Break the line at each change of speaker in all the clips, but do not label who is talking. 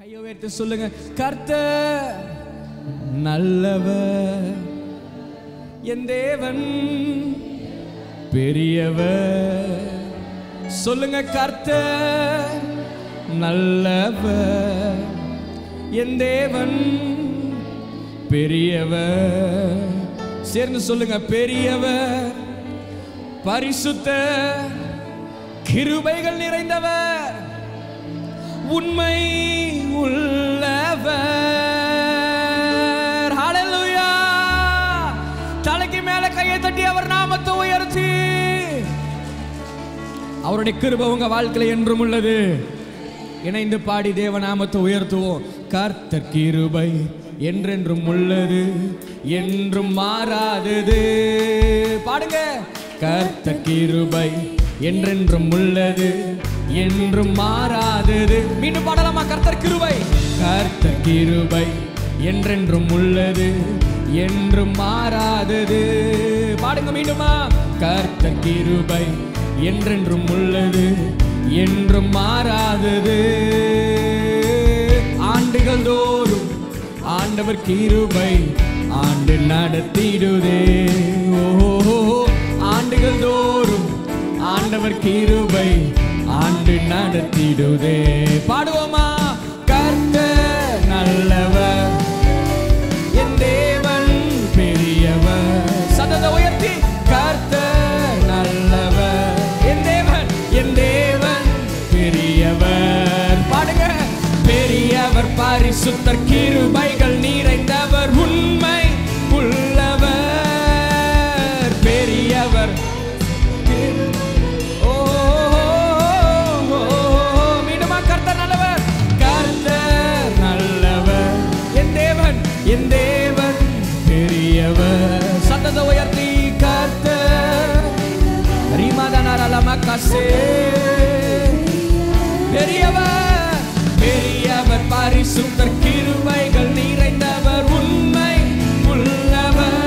கையை உயர்த்தி சொல்லுங்க, கர்த்தர் நல்லவர், என் தேவன் பெரியவர். சொல்லுங்க, கர்த்தர் நல்லவர், என் தேவன் பெரியவர். சேர்ந்து சொல்லுங்க, பெரியவர், பரிசுத்த கிருபைகள் நிறைந்தவர், உண்மை உள்ளவர். ஹல்லேலூயா. தலைக்கு மேல கையை தட்டி அவர் நாமத்தை உயர்த்தி, அவருடைய கிருபை உங்க வாழ்க்கையில என்றும் உள்ளது. இணைந்து பாடி தேவ நாமத்தை உயர்த்துவோம். கர்த்தர் கிருபை என்றென்றும் உள்ளது, என்றும் மாறாதது. பாடுங்க, கர்த்தர் கிருபை என்றென்றும் உள்ளது, என்றும் மாறாதது. மீண்டும் பாடலாமா? கர்த்தர் கிருபை, கர்த்தர் கிருபை என்றென்றும் உள்ளது, என்றும் மாறாதது. பாடுங்க மீண்டுமா? கர்த்தர் கிருபை என்றென்றும் உள்ளது, என்றும் மாறாதது. ஆண்டுகள் தோறும் ஆண்டவர் கிருபை ஆண்டு நடத்திடுதே. ஓஹோ, ஆண்டுகள் தோறும் ஆண்டவர் கிருபை ஆண்டு நடத்திடுதே. பாடுவோமா? கர்த்தர் நல்லவர், என் தேவன் பெரியவர். சத்தத்தை உயர்த்தி, கர்த்தர் நல்லவர், என் தேவன் பெரியவர். பாடுங்க, பெரியவர், பரிசுத்தர், கிருபைகள் நிறைந்தவர், உண்மை உள்ளவர். பெரியவர், என் தேவன் பெரியவர். சத்தத்தை உயர்த்தி, கர்த்தர் ரிமதனரலமகசே பெரியவர், பெரியவர், பரிசுத்தர், கிருபைகள் நிறைந்தவர், உண்மை உள்ளவர்.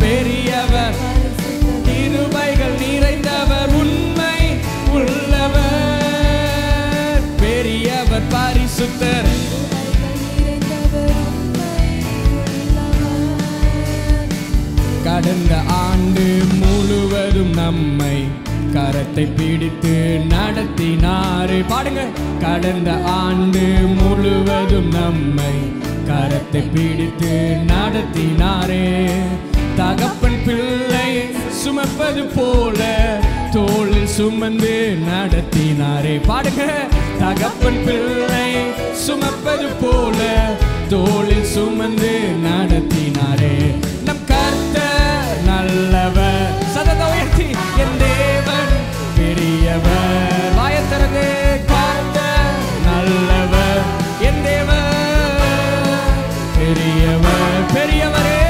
பெரியவர், கிருபைகள் நிறைந்தவர், உண்மை உள்ளவர். பெரியவர், பரிசுத்தர், கடந்த ஆண்டு முழுவதும் நம்மை கரத்தை பிடித்து நடத்தினாரே. பாடுங்க, கடந்த ஆண்டு முழுவதும் நம்மை கரத்தை பிடித்து நடத்தினாரே. தகப்பன் பிள்ளை சுமப்பது போல தோளில் சுமந்து நடத்தினாரே. பாடுங்க, தகப்பன் பிள்ளை சுமப்பது போல தோளில் சுமந்து நடத்தினாரே. நம் கர்த்தர் நல்லவர். சத்தத்தை உயர்த்தி, என் தேவன் பெரியவர். வாயைத் திறந்து, கர்த்தர் நல்லவர், என் தேவன் பெரியவர். பெரியவரே,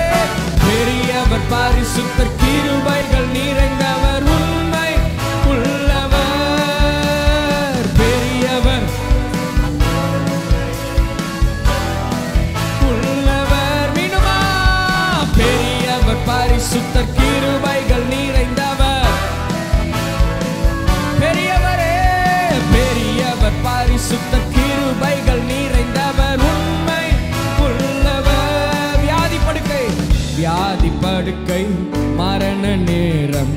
பெரியவர், பரிசுத்தர், கிருபைகள் நிறைந்தவர், உண்மை உள்ளவர். பெரியவர் உள்ளவர். மீண்டுமா? பெரியவர், பரிசுத்தர், கிருபைகள் நிறைந்தவர். பெரியவரே, பெரியவர், பரிசுத்தர், கிருபைகள் நிறைந்தவர், உண்மை உள்ளவர். வியாதி படுக்கை, வியாதி படுக்கை, மரண நேரம்,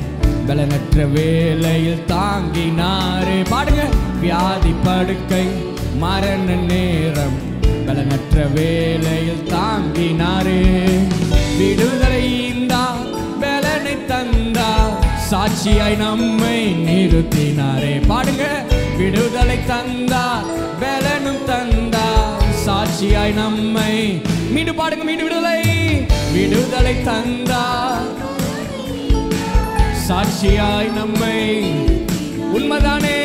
பலனற்ற வேளையில் தாங்கினாரே. பாடுங்க, வியாதி படுக்கை, மரண நேரம், பலனற்ற வேளையில் தாங்கினாரே. விடுதலை ஈந்தார், பலனை தந்தார், சாட்சியாய் நம்மை நிறுத்தினாரே. பாடுங்க, விடுதலை தந்தார், பலனும் தந்தார், சாட்சியாய் நம்மை. மீண்டும் பாடுங்க, மீண்டும் விடுதலை, விடுதலை தந்தார், சாட்சியாய் நம்மை. உண்மைதானே?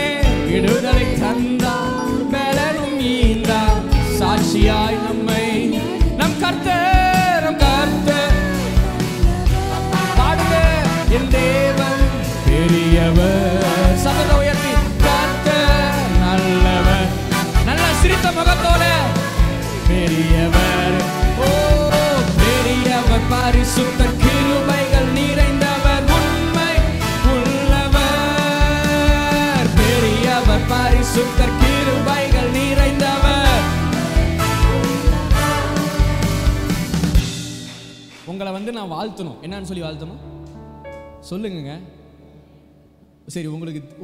விடுதலை தந்தார், பலனும் ஈந்தார், சாட்சியாய் நம்மை. நம் கர்த்தர், நம் கர்த்தர். பாடுங்க, என் தேவன் பெரியவர். சத்தத்தை உயர்த்தி, கர்த்தர் நல்லவர். நல்ல சிரித்த முகத்தோட பெரியவர். ஓ, பெரியவர், பரிசுத்தர், கிருபைகள் நிறைந்தவர், உண்மை உள்ளவர். பெரியவர், பரிசுத்தர், கிருபை நான் வாழ்த்தணும். என்னன்னு சொல்லி வாழ்த்தணும் சொல்லுங்க. சரி,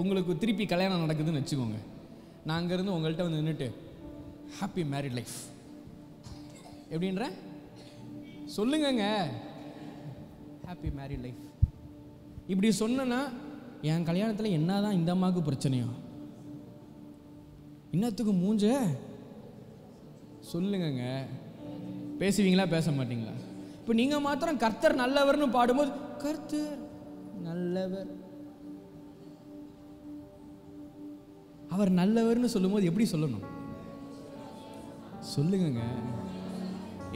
உங்களுக்கு திருப்பி கல்யாணம் நடக்குதுன்னு வச்சுக்கோங்க. நான் அங்கேருந்து உங்கள்கிட்ட வந்து நின்றுட்டு ஹாப்பி மேரிட் லைஃப் எப்படின்ற சொல்லுங்கங்க, ஹாப்பி மேரிட் லைஃப் இப்படி சொன்னா என் கல்யாணத்தில் என்னதான் இந்த அம்மாவுக்கு பிரச்சனையோ? இன்னத்துக்கு மூஞ்ச சொல்லுங்கங்க. பேசுவீங்களா பேச மாட்டீங்களா? இப்போ நீங்கள் மாத்திரம் கர்த்தர் நல்லவர்னு பாடும்போது கர்த்தர் நல்லவர், அவர் நல்லவர்னு சொல்லும்போது எப்படி சொல்லணும் சொல்லுங்க.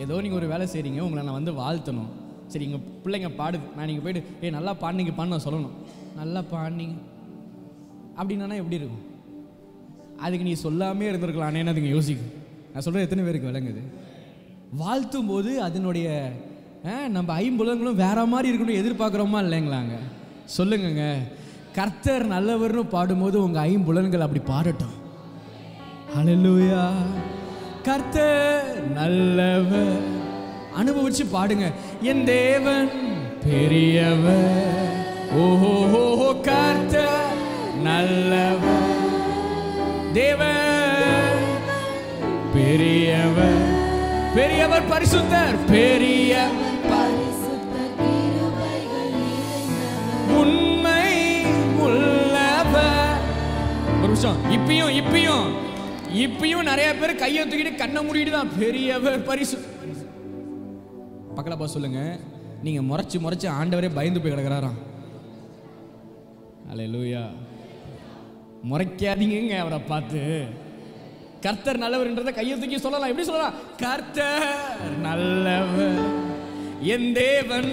ஏதோ நீங்கள் ஒரு வேலை செய்கிறீங்க, உங்களை நான் வந்து வாழ்த்தணும். சரி, எங்கள் பிள்ளைங்க பாடுது, நான் நீங்கள் போய்ட்டு நல்லா பாடினீங்க பாடின சொல்லணும். நல்லா பாடினீங்க அப்படின்னா எப்படி இருக்கும்? அதுக்கு நீ சொல்லாமே இருந்திருக்கலானேன்னு அதுங்க யோசிக்கும். நான் சொல்கிறது எத்தனை பேருக்கு விளங்குது? வாழ்த்தும் போது அதனுடைய நம்ம ஐம்புலங்களும் வேற மாதிரி இருக்கணும் எதிர்பார்க்குறோமா இல்லைங்களாங்க? சொல்லுங்கங்க. கர்த்தர் நல்லவர்னு பாடும்போது உங்கள் ஐம்புலன்கள் அப்படி பாடட்டும். ஹல்லேலூயா. கர்த்தர் நல்லவர் அனுபவிச்சு பாடுங்க. என் தேவன் பெரியவர், ஓஹோ கர்த்தர் நல்லவர், தேவன் பெரியவர், பெரியவர் பரிசுத்தர், பெரியவர் உண்மை உள்ளவர். ஒரு விஷயம், இப்பயும் நிறைய பேர் கையை தூக்கிட்டு கண்ணை மூடிட்டு தான் பெரியவர் பரிசு. பக்கத்துல சொல்லுங்க, நீங்க முறைச்சு ஆண்டவரே பயந்து போய் கிடக்குறாராம். அல்லேலூயா. முறைக்காதீங்க அவரை பார்த்து. கர்த்தர் நல்லவர்ன்றத கையை தூக்கி சொல்லலாம். எப்படி சொல்லலாம்? கர்த்தர் நல்லவர், என் தேவன்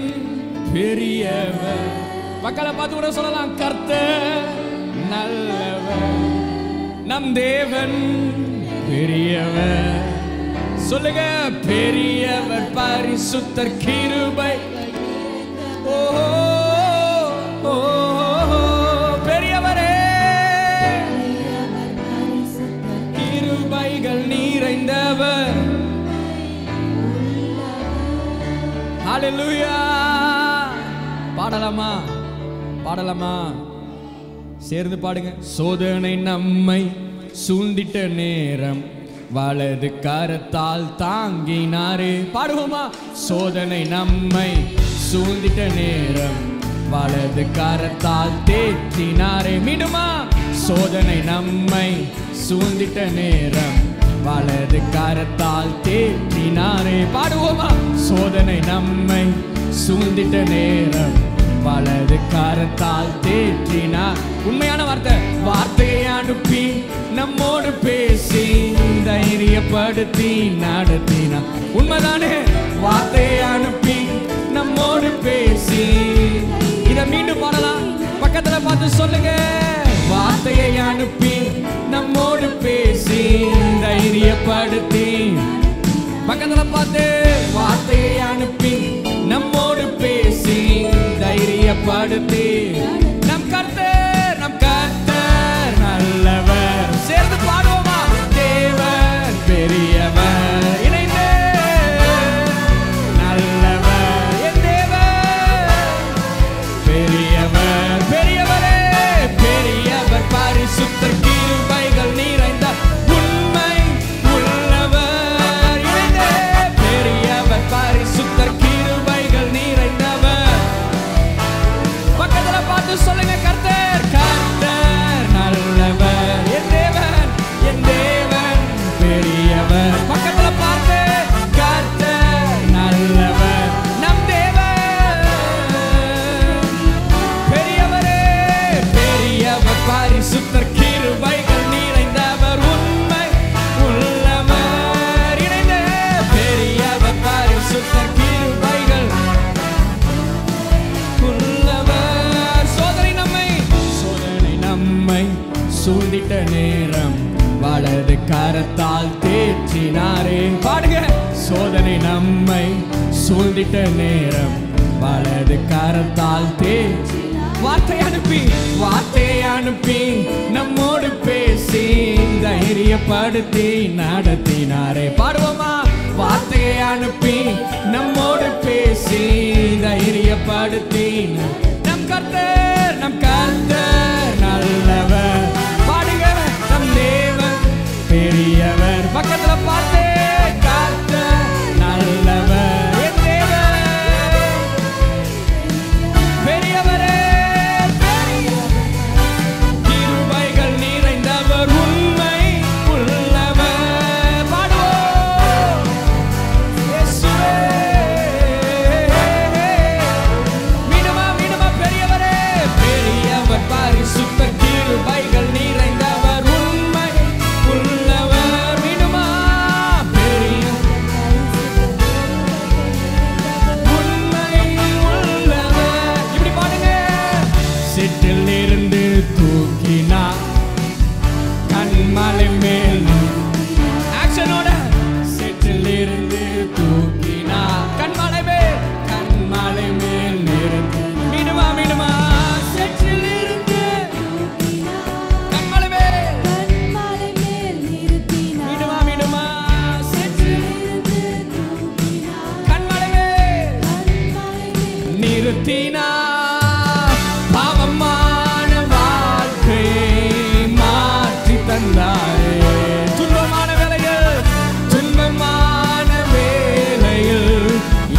பெரியவர். மக்களை பார்த்து கூட சொல்லலாம், கர்த்தர் நல்லவர், நம் தேவன் பெரியவர். சொல்லுங்க, பெரியவர் பரிசுத்தர் கிருபை. ஓ பெரியவரே, கிருபைகள் நிறைந்தவர். ஹல்லேலூயா. பாடலாமா? சேர்ந்து பாடுங்க. சோதனை நம்மை சூழ்ந்திட்ட நேரம் வலது கரத்தால் தாங்கினாரே. பாடுவோமா? சோதனை நம்மை சூழ்ந்திட்ட நேரம் வலது கரத்தால் தேற்றினாரே. மீண்டுமா? சோதனை நம்மை சூழ்ந்திட்ட நேரம் வலது கரத்தால் தேற்றினாரே. பாடுவோமா? சோதனை நம்மை சூழ்ந்திட்ட நேரம் வலது கரத்தால் தேற்றினார். உண்மையான வார்த்தையை அனுப்பி நம்மோடு பேசி தைரியப்படுத்தி நடத்தினார். உண்மைதானே? வார்த்தையை அனுப்பி நம்மோடு பேசி. இதை மீண்டும் பாடலாம். பக்கத்துல பார்த்து சொல்லுங்க. வார்த்தையை அனுப்பி நம்மோடு பேசி தைரியப்படுத்தி. பக்கத்துல பார்த்து, வார்த்தையை அனுப்பி நம்மோடு பேசி தைரியப்படுத்தி. நம் கர்த்தர் நல்லவர். சேர்ந்து பாடுவோமா? தேவன் பெரியவர். இணைந்து நல்லவர், என் தேவன் பெரியவர், பெரியவரே, பெரியவர் பரிசுத்தர் கிருபைகள் நிறைந்த உண்மை உள்ளவர். இணைந்து பெரியவர் பரிசுத்தர் கிருபைகள் நிறைந்தவர். பக்கத்துல பார்த்து சொல்லுங்க, கர்த்தர் நல்லவர், என் தேவன் பெரியவர். பக்கத்துல பார்த்து, கர்த்தர் நல்லவர், நம் தேவன் பெரியவரே, பெரியவர் பரிசுத்தர் கிருபைகள் நிறைந்தவர் உண்மை உள்ளவர். இணைந்து பெரியவர் பரிசுத்தர் கிருபைகள் உள்ளவர். சோதனை நம்மை சூழ்ந்திட்ட நேரம் வலது கரத்தால் தேற்றினாரே. பாடுங்க. சோதனை நம்மை சூழ்ந்திட்ட நேரம் வலது கரத்தால் தேற்றி. வார்த்தையை அனுப்பி நம்மோடு பேசி தைரியப்படுத்தி நடத்தினாரே. பாடுவோமா? வார்த்தையை அனுப்பி நம்மோடு பேசி தைரியப்படுத்தி நம் கர்த்தர் நல்லவர். பாடுங்க, நம் தேவன் பெரியவர். பக்கத்துல பார்த்து கர்த்தர் நல்லவர், என் தேவன் பெரியவரே, கிருபைகள் நிறைந்தவர், உண்மை உள்ளவர். பாடுவோம் இயேசுவே, மீண்டுமா பெரியவரே, பெரியவர் பரிசுத்த, கிருபைகள் நிறைந்தவர், உண்மை உள்ளவர். மீண்டுமா பெரிய உண்மை உள்ளவர். இப்படி பாடுங்க. சிற்றில் இருந்து தூக்கினா கண்மலை மேல், ஆக்ஷனோட, சிற்றில் இருந்து தூக்கினா கண்மலை மேல் நிறுத்தி. மீண்டுமா சிற்றில் இருந்து கண்மலை மேல், மீண்டுமா சிற்றில் கண்மலை மேல் நிறுத்தினா. பாவமான வாழ்க்கையை மாற்றி தந்தாரே, துன்பமான வேளையில்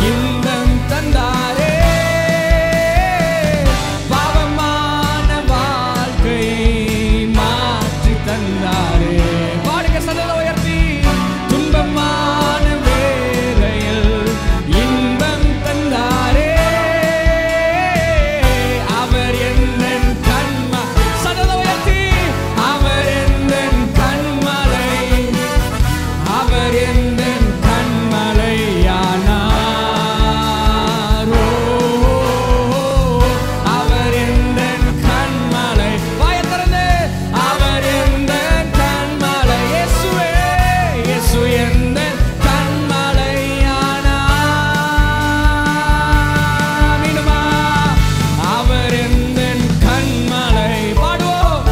இன்பம் தந்தாரே. பாவமான வாழ்க்கையை மாற்றி தந்தாரே. பாடுங்க சத்தத்தை உயர்த்தி, துன்பமான வேளையில் இன்பம் தந்தாரே. அவர் எந்தன் கண்மலை, சத்தத்தை உயர்த்தி, அவர் எந்தன் கண்மலை, அவர் எந்தன் கண்மலையானார். ஓ, அவர் எந்தன் கண்மலை. வாயை திறந்து, அவர் எந்தன் கண்மலை. இயேசுவே, இயேசு எந்தன் கண்மலையானார். மீண்டுமா, அவர் எந்தன் கண்மலை. பாடுவோம்,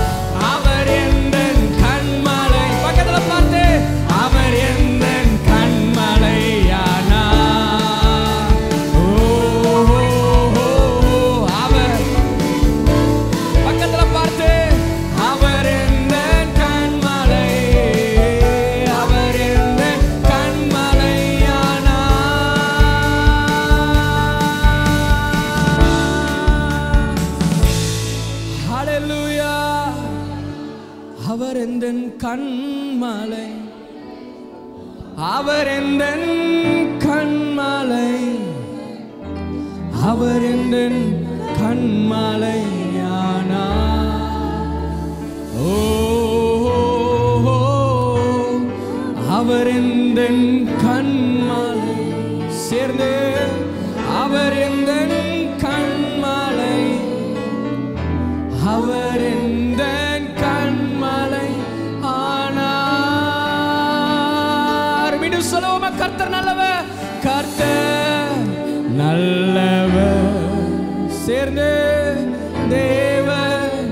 அவர் எந்தன் கண்மலை. பக்கத்துல பார்த்து, அவர் எந்தன் கண்மலையானார். ஓ, அவர் பக்கத்துல பார்த்து, அவர் எந்தன் கண்மலை, அவர் எந்தன் கண்மலையானார். ஹல்லேலூயா. அவர் எந்தன் கண்மலை, அவர் எந்தன் கண்மலை, அவர் எந்தன் கண்மலையானார். ஓ, அவர் எந்தன் கண்மலை. சேர்ந்து, அவர் எந்தன் கண்மலை, அவர் எந்தன் கண்மலை ஆனார். மீண்டும் சொல்லுவோமா, கர்த்தர் நல்லவர், கர்த்தர் நல்லவர். சேர்ந்து, தேவன்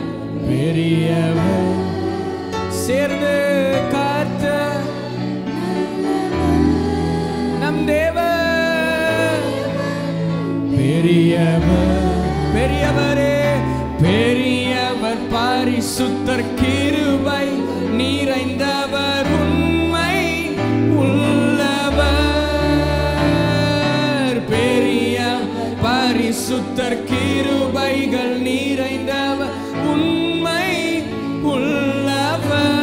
பெரியவர். சேர்ந்து, கர்த்தர் நம் தேவன் பெரியவர். பெரியவரே, பெரியவர் பரிசுத்தர், கிருபை நிறைந்தவர், உண்மை உள்ளவர். பெரிய பரிசுத்தர், கிருபைகள் நிறைந்தவர், உண்மை உள்ளவர்.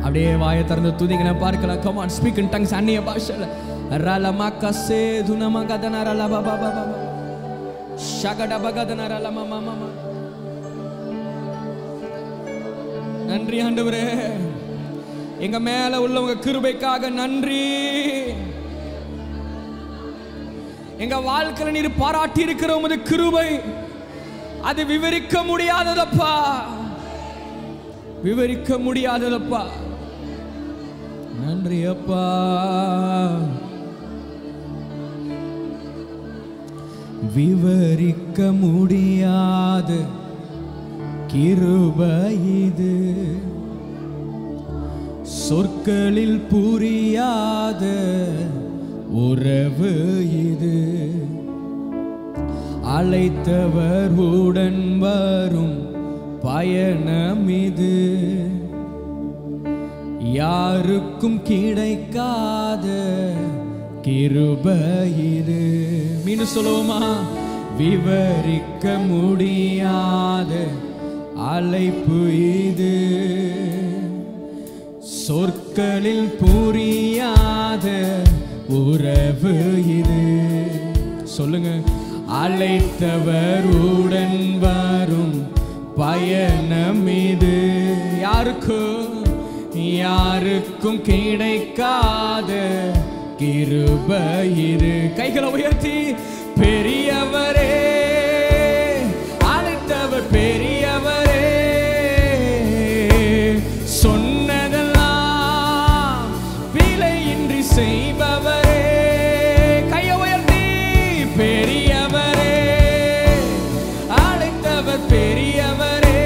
அப்படியே வாயை திறந்து துதிங்களை பார்க்கலாம். Come on, speak in tongues, அந்நிய பாஷையில. ரலமகசே துனமகதன ரலபபபப ஷகடபகதன ரலமமமம. நன்றி ஆண்டவரே, எங்க மேல உள்ள உங்க கிருபைக்காக நன்றி. எங்க வாழ்க்கையில நீர் பாராட்டி இருக்கிற உமது கிருபை அது விவரிக்க முடியாததப்பா, விவரிக்க முடியாததப்பா. நன்றி அப்பா. விவரிக்க முடியாத கிருபை இது, சொற்களில் புரியாத உறவு இது, அழைத்தவர் உடன் வரும் பயணம் இது, யாருக்கும் கிடைக்காத கிருபை இது. மீண்டும் சொல்லுவோமா? விவரிக்க முடியாத அழைப்பு இது, சொற்களில் புரியாத உறவு இது. சொல்லுங்க. அழைத்தவர் உடன் வரும் பயணம் இது, யாருக்கும் கிடைக்காத கிருபை இது. கைகளை உயர்த்தி, பெரியவரே அழைத்தவர், பெரியவரே சொன்னதெல்லாம் பிழையின்றி செய்பவரே. கையை உயர்த்தி, பெரியவரே அழைத்தவர், பெரியவரே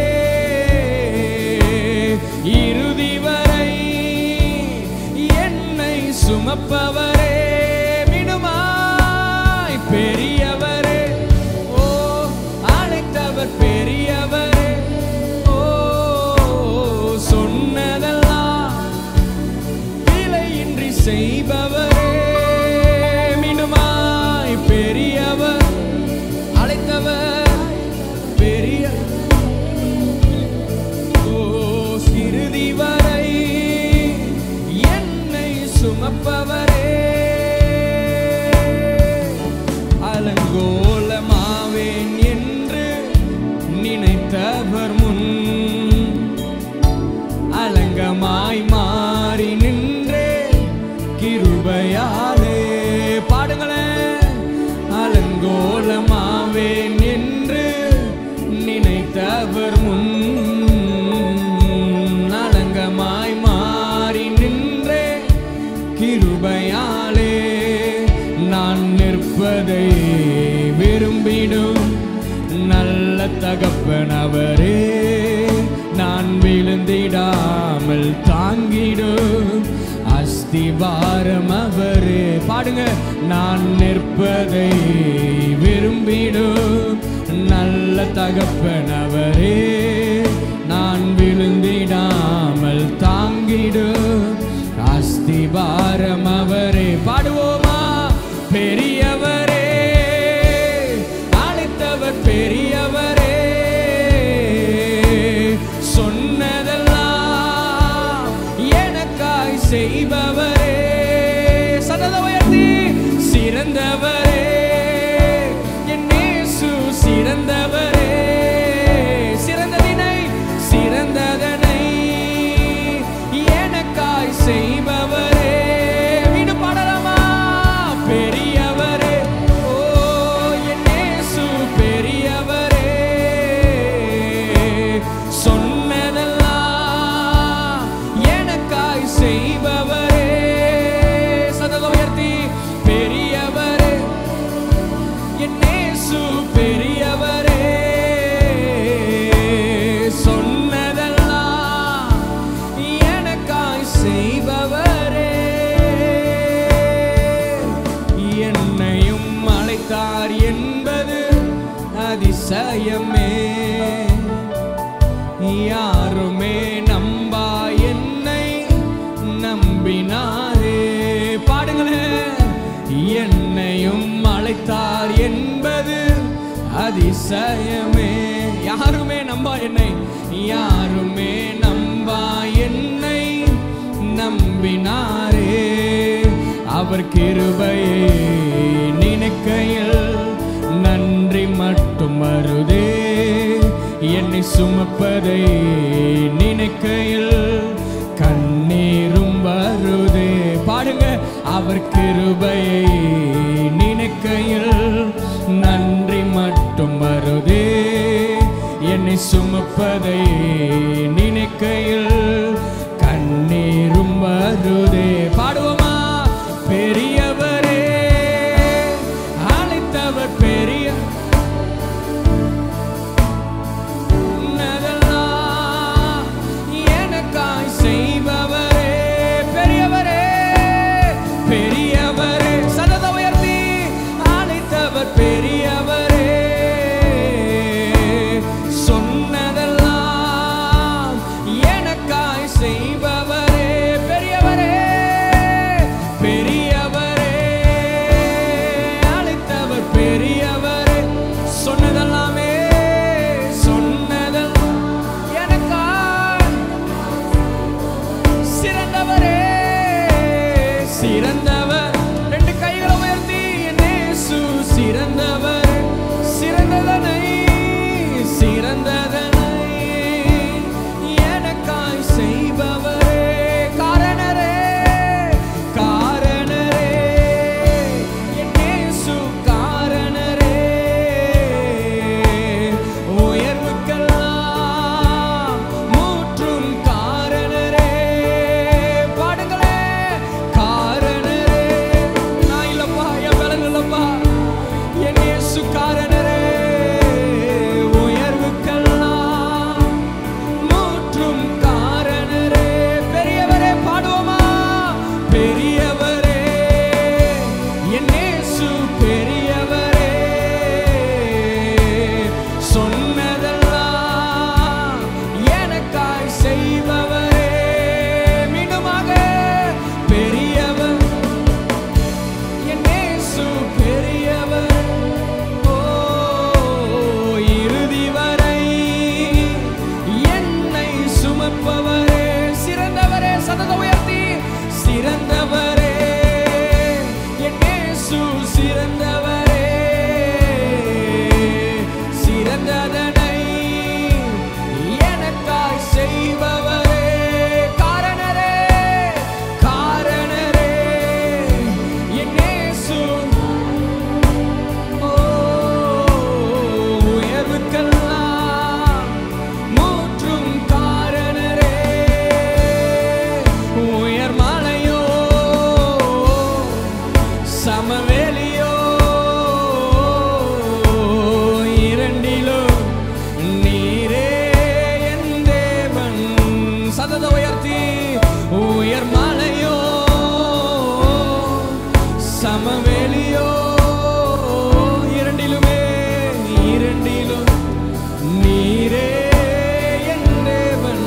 இறுதி வரை என்னை சுமப்பவரே. மீண்டுமாய், பெரியவரே ஓ அழைத்தவர், பெரியவரே ஓ சொன்னதெல்லாம் பிழையின்றி செய்பவரே. மீண்டுமாய், பெரியவர் அழைத்தவர், பெரிய இறுதி வரை என்னை சுமப்பவரே. அலங்கோலமாவேன் என்று நினைத்தவர் முன் அலங்கமாய் மாறி நின்றே கிருபையாலே. பாடுங்களேன். அலங்கோலமாவேன் என்று நினைத்தவர் முன் அலங்கமாய் மாறி நின்றே கிருபையாலே. நான் நிற்பதை விரும்பிடும் நல்ல தகப்பன் அவரே, நான் விழுந்திடாமல் தாங்கிடும் அஸ்திபாரம் அவரே. பாடுங்க. நான் நிற்பதை விரும்பிடும் நல்ல தகப்பன் அவரே, நான் விழுந்திடாமல் தாங்கிடும் அஸ்திபாரம் அவரே. பாடுவோமா? பெரியவரே அழைத்தவர், பெரியவரே சொன்னதெல்லாம் எனக்காய் செய்பவரே. சதத உயர்த்தி, சிறந்தவரே என் இயேசு, சிறந்தவரே சிறந்ததனை எனக்காய் செய்பவரே. வீடு பாடலாமா? பெரியவரே ஓ என் இயேசு, பெரியவரே சொன்னதெல்லாம் எனக்காய் செய்பவரே. சதத உயர்த்தி, பெரியவரே என் இயேசு, பெரியவரே சொன்னதெல்லாம் எனக்காய் செய்பவரே. என்னையும் அழைத்தார் என்பது அதிசயமே, யாருமே நம்பா என்னை நம்பினாரே. பாடுங்களேன். என்னையும் அழைத்தார் என்பது அதிசயமே, யாருமே நம்பா என்னை, யாருமே நம்பா என்னை நம்பினாரே. அவர் கிருபையை நினைக்கையில் நன்றி மட்டும் வருதே, என்னை சுமப்பதை நினைக்கையில் கண்ணீரும் வருதே. பாடுங்க. அவர் கிருபையை நினைக்கையில் நன்றி மட்டும் வருதே, என்னை சுமப்பதை நினைக்கையில் கண்ணீரும் வருதே. பாடுவோமா? பெரியவரே அழைத்தவர், பெரிய எனக்காய் செய்பவரே. சிறந்தவரே, என் இயேசு சிறந்தவரே, சிறந்ததனை எனக்காய் செய்பவரே, காரணரே, காரணரே, என் இயேசு. உயர்வுக்கெல்லாம் மூற்றும் காரணரே, உயர்மலையோ சமவெளியோ இரண்டிலும் நீரே என் தேவன். சதத உயர்த்தி, உயர்மலையோ சமவெளியோ இரண்டிலுமே, இரண்டிலும் நீரே என் தேவன்.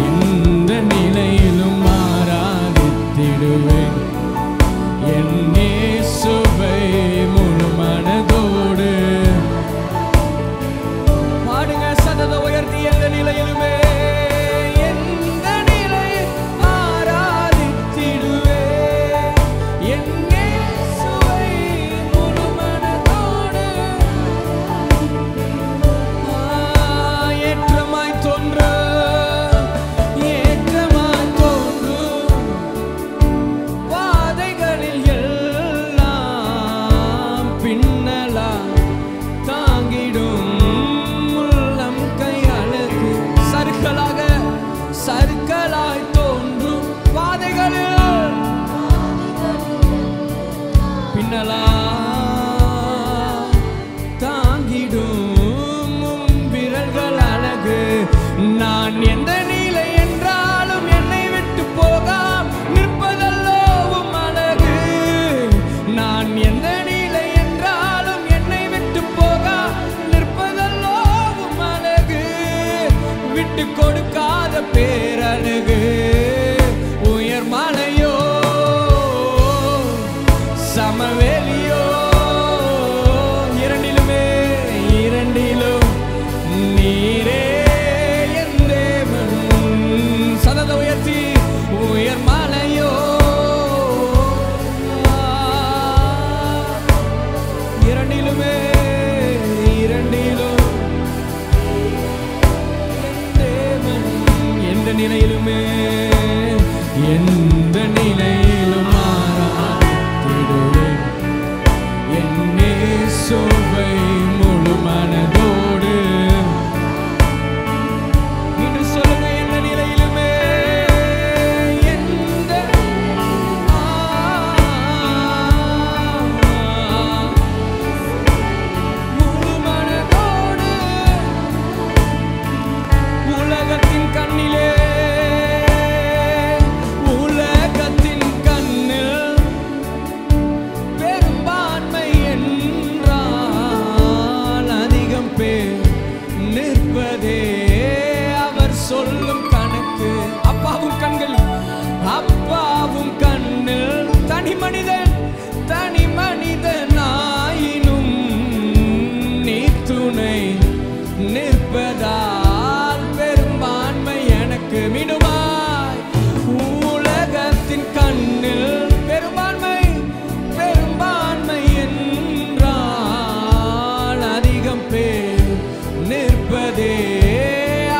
இந்த நிலையிலும் ஆராதித்திடுவேன் என் இயேசுவை முழு மனதோடு. பாடுங்க சதத உயர்த்தி, எந்த நிலையிலுமே, எந்த நிலையில் ஆராதித்திடுவேன் என் இயேசுவை முழு மனதோடு. ஏற்றமாய் தோன்ற, ஏற்றமாய் தோன்றும் பாதைகளில் எல்லாம் பின்னலா தாங்கிடும் உள்ளம் கையழகு. சறுக்கலாக, சறுக்கலாய் தோன்றும் பாதைகளில் பின்னலா தாங்கிடும் உம் விரல்கள் அழகு. நான் எந்த நிலை என்றாலும் என்னை விட்டு போகாம் நிற்பதல்லோ உம் அழகு. நான் எந்த நிலை என்றாலும் என்னை விட்டு போகாம் நிற்பதல்லோ உம் அழகு. விட்டு கொடுக்காத பேரழகு. உயர்மலையோ சமவெளியோ இரண்டிலுமே, இரண்டிலும் நீரே என் தேவன். சதத உயர்த்தி, உயர்மலையோ இரண்டிலுமே, இரண்டிலும் என் தேவன். எந்த நிலையிலுமே, எந்த நிலையிலும் ஆராதித்திடுவேன் என் இயேசுவை முழு மனதோடு. இன்னும் சொல்லுங்க, எந்த நிலையிலுமே, எந்த முழு மனதோடு. உலகத்தின் கண்ணிலே, உலகத்தின் கண்ணில் பெரும்பான்மை என்றால் அதிகம் பேர் நிற்பதே அவர் சொல்லும் கணக்கு. அப்பாவும் கண்கள், அப்பாவும் கண்ணில் தனி மனிதன், தனி மனிதனாயினும் நீ துணை நிற்பதால் பெரும்பான்மை எனக்கு. மீண்டுமாய், உலகத்தின் கண்ணில் பெரும்பான்மை, பெரும்பான்மை என்றால் அதிகம் பேர் நிற்பதே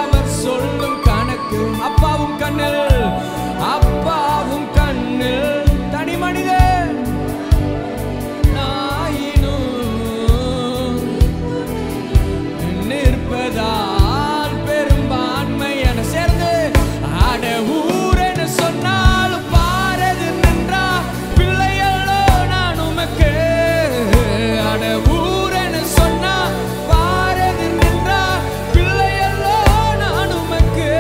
அவர் சொல்லும் கணக்கு. அப்பாவும் கண்ணில், அப்பாவும் கண்ணில் தனி மனிதன் நாயினும் நிற்பதால் பெரும்பான்மை என சேர்ந்து. அட ஊர் என சொன்னாலும் பாரது நின்றா பிள்ளையல்லோ நான் உமக்கு. அட ஊர் என சொன்னா பாரது நின்றா பிள்ளையல்லோ நான் உமக்கு.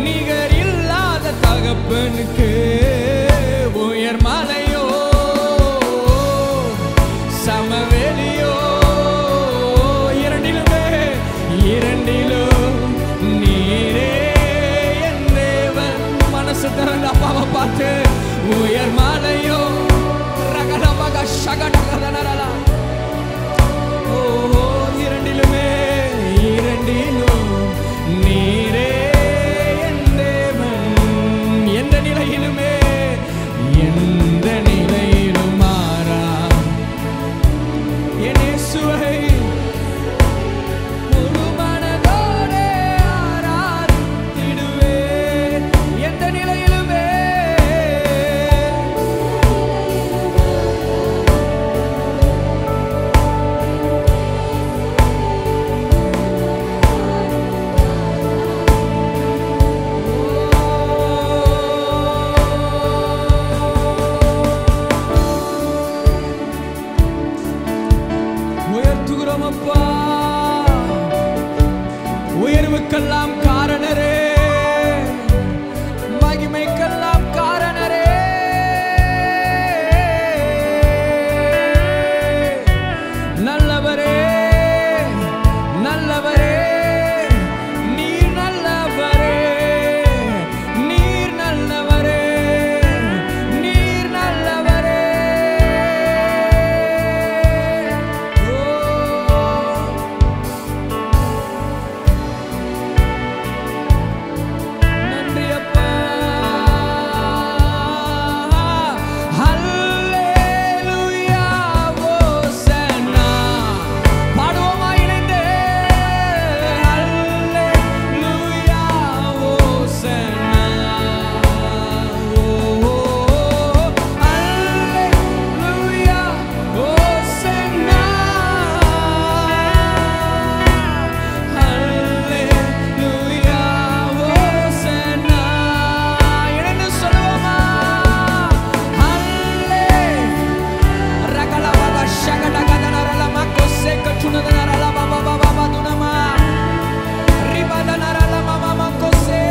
நிகர் இல்லாத தகப்பனுக்கு. உயர்மலையோ சமவெளியோ இரண்டிலுமே, இரண்டிலும் நீரே என் தேவன். மனசு திறந்து அப்பாவை பார்த்து, உயர்மலையோ ரகடபக சகடகதனரலா. ஓ இரண்டிலுமே, இரண்டிலும் நீரே என் தேவன். துதிப்புக்கெல்லாம் காரணரே, மகிமைக்கெல்லாம் காரணரே, நல்லவரே நல்லவரே, நீர் நல்லவரே, நீர் நல்லவரே, நீர் நல்லவரே. நன்றி அப்பா. ஹல்லேலூயா ஓசன்னா. பாடுவோமா இணைந்து? ஹல்லேலூயா ஓசன்னா. ஓ ஹல்லேலூயா ஓசன்னா. ஹல்லேலூயா ஓசன்னா. இணைந்து சொல்லுவோமா? ஹல்லே ரகலபக ஷகடகதனரலமக்கோ சேக்கச்சுனதனரலபபபபதுனமா ரிபதனரலமமமக்கோ சே.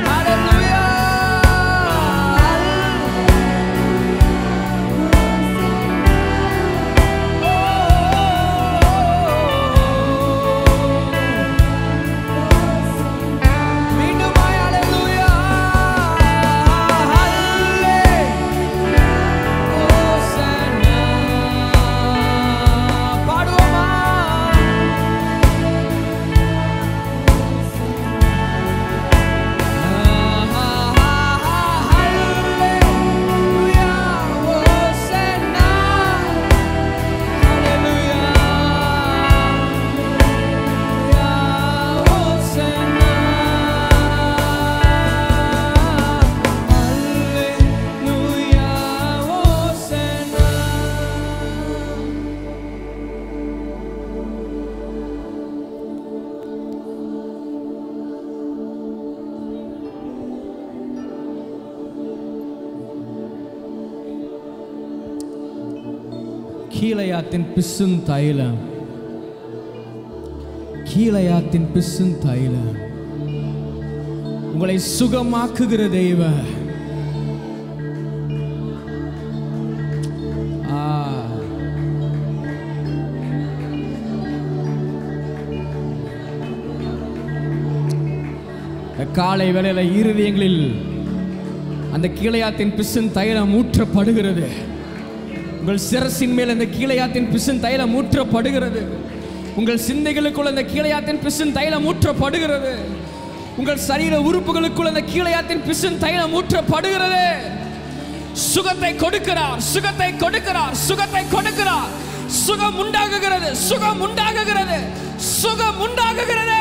ஹல்லேலூயா. மீண்டுமாய் ஹல்லேலூயா. ஹல்லே ஓசன்னா. பாடுவோமா? ஹல்லேலூயா ஓசன்னா. ஹல்லேலூயா ஓசன்னா. ஹல்லேலூயா ஓசன்னா. கீலேயாத்தின் பிசும் தைலம், கீலேயாத்தின் பிசும் தைலம் உங்களை சுகமாக்குகிற தெய்வ. காலை வேளையில இருதயங்களில் அந்த கீலேயாத்தின் பிசும் தைலம் ஊற்றப்படுகிறது. உங்கள் சிரசின் மேல் அந்த கீலேயாத்தின் பிசும் தைலம் ஊற்றப்படுகிறது. உங்கள் சிந்தைகளுக்குள் அந்த கீலேயாத்தின் பிசும் தைலம் ஊற்றப்படுகிறது. உங்கள் சரீர உறுப்புகளுக்குள் அந்த கீலேயாத்தின் பிசும் தைலம் ஊற்றப்படுகிறது. சுகத்தை கொடுக்கிறார், சுகத்தை கொடுக்கிறார், சுகத்தை கொடுக்கிறார். சுகம் உண்டாகுகிறது, சுகம் உண்டாகுகிறது, சுகம் உண்டாகுகிறது.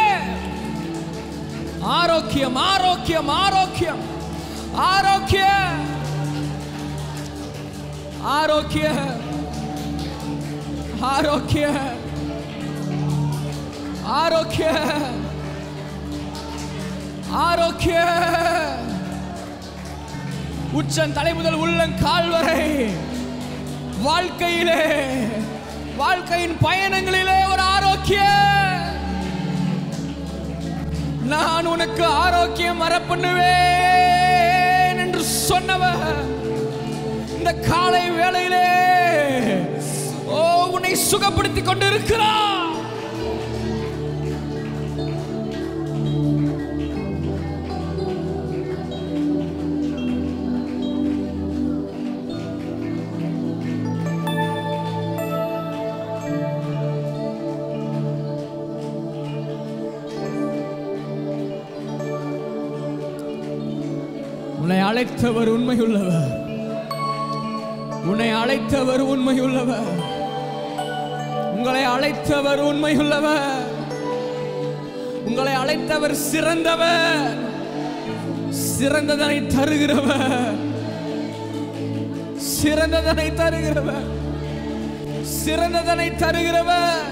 ஆரோக்கியம் ஆரோக்கியம் ஆரோக்கியம் ஆரோக்கியம் ஆரோக்கியம் ஆரோக்கியம் ஆரோக்கியம் ஆரோக்கியம். உச்சன் தலை முதல் உள்ளங்கால் வரை வாழ்க்கையிலே, வாழ்க்கையின் பயணங்களிலே ஒரு ஆரோக்கியம். நான் உனக்கு ஆரோக்கியம் வரப்பண்ணுவேன் என்று சொன்னவர் இந்த காலை வேளையிலே உன்னை சுகப்படுத்திக் கொண்டிருக்கிறார். உன்னை அழைத்தவர் உண்மையுள்ளவர், உன்னை அழைத்தவர் உண்மையுள்ளவர், உங்களை அழைத்தவர் உண்மையுள்ளவர், உங்களை அழைத்தவர் சிறந்தவர், சிறந்ததனை தருகிறவர், சிறந்ததனை தருகிறவர், சிறந்ததனை தருகிறவர்.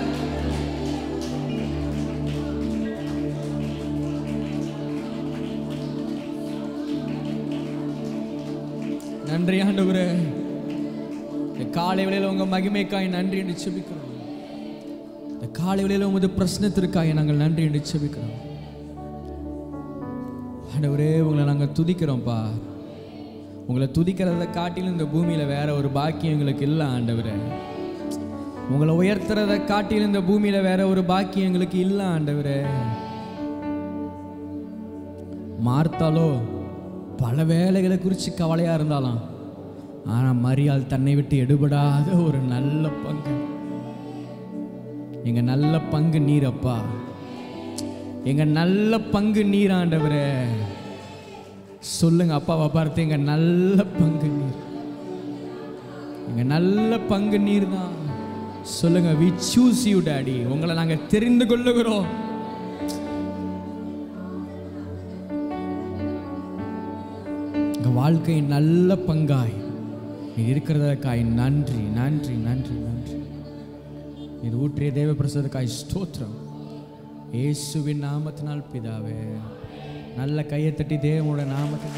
நன்றி ஆண்டவரே, இந்த காலை வேளையில உங்க மகிமைக்காய் நன்றி என்று ஜெபிக்கிறோம். இந்த காலை வேளையில உமது பிரசன்னத்திற்காக நாங்கள் நன்றி என்று செபிக்கிறோம். ஆண்டவரே, உங்களை நாங்கள் துதிக்கிறோம்ப்பா. உங்களை துதிக்கிறத காட்டிலும் இந்த பூமியில் வேற ஒரு பாக்கியம் எங்களுக்கு இல்லை ஆண்டவரே. உங்களை உயர்த்துறதை காட்டிலும் இந்த பூமியில் வேற ஒரு பாக்கியம் எங்களுக்கு இல்லை ஆண்டவரே. மார்த்தாலோ பல வேலைகளை குறித்து கவலையாக இருந்தாலும், ஆனால் மரியாள் தன்னை விட்டு எடுபடாத ஒரு நல்ல பங்கு, எங்கள் நல்ல பங்கு நீரப்பா. எங்கள் நல்ல பங்கு நீர் ஆண்டவரே. சொல்லுங்க அப்பாவை பார்த்து, எங்க நல்ல பங்கு நீர், எங்க நல்ல பங்கு நீர் தான். சொல்லுங்க, we choose you daddy. உங்களை நாங்க தெரிந்து கொள்ளுகிறோம். எங்க வாழ்க்கையின் நல்ல பங்காய் நீர் இருக்கிறதற்காய் நன்றி நன்றி நன்றி நன்றி. நீர் ஊற்றிய தேவ பிரசாதத்துக்காய் ஸ்தோத்திரம். இயேசுவின் நாமத்தினால் பிதாவே. நல்ல கையை தட்டி தேவனோட நாமத்தை